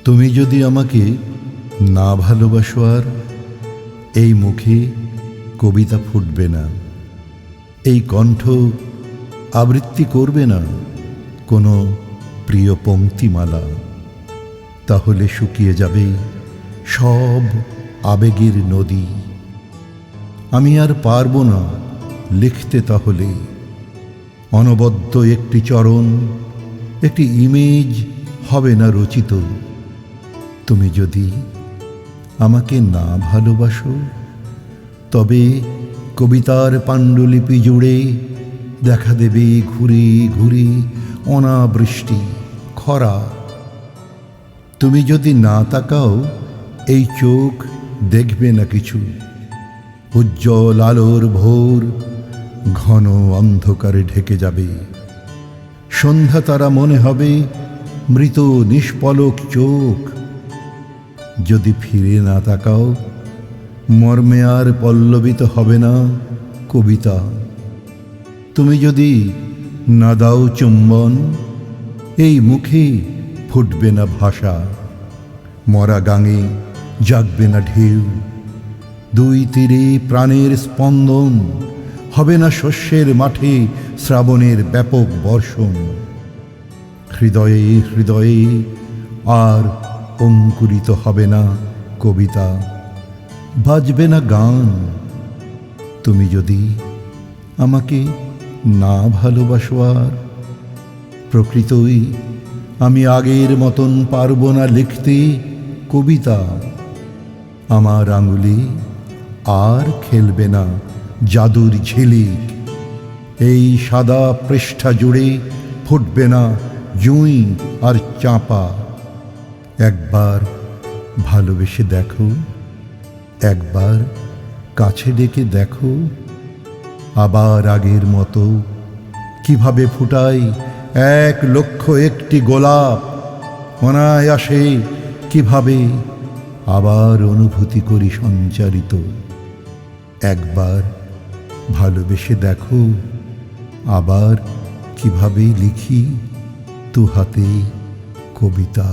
তুমি যদি আমাকে না ভালোবাসো আর এই মুখে কবিতা ফুটবে না, এই কণ্ঠ আবৃত্তি করবে না কোনো প্রিয় পংক্তিমালা। তাহলে শুকিয়ে যাবে সব আবেগের নদী। আমি আর পারবো না লিখতে, তাহলে অনবদ্য একটি চরণ, একটি ইমেজ হবে না রচিত। তুমি যদি আমাকে না ভালোবাসো, তবে কবিতার পাণ্ডুলিপি জুড়ে দেখা দেবে ঘুরে ঘুরে অনাবৃষ্টি, খরা। তুমি যদি না তাকাও, এই চোখ দেখবে না কিছু। উজ্জ্বল আলোর ভোর ঘন অন্ধকারে ঢেকে যাবে। সন্ধ্যা তারা মনে হবে মৃত নিষ্পলক চোখ। যদি ফিরে না তাকাও, মর্মে আর পল্লবিত হবে না কবিতা। তুমি যদি না দাও চুম্বন, এই মুখে ফুটবে না ভাষা। মরা গাঙে জাগবে না ঢেউ, দুই তীরে প্রাণের স্পন্দন হবে না শস্যের মাঠে শ্রাবণের ব্যাপক বর্ষণ। হৃদয়ে হৃদয়ে আর অঙ্কুরিত হবে না কবিতা, বাজবে না গান। তুমি যদি আমাকে না ভালোবাসো আর, প্রকৃতই আমি আগের মতন পারব না লিখতে কবিতা। আমার আঙুলে আর খেলবে না জাদুর ঝিলিক। এই সাদা পৃষ্ঠা জুড়ে ফুটবে না জুঁই আর চাঁপা। একবার ভালোবেসে দেখো, একবার কাছে ডেকে দেখো, আবার আগের মতো কিভাবে ফুটাই 1,00,001টি গোলাপ। অনায়াসে কিভাবে আবার অনুভূতি করি সঞ্চারিত। একবার ভালোবেসে দেখো, আবার কিভাবে লিখি দু হাতে কবিতা।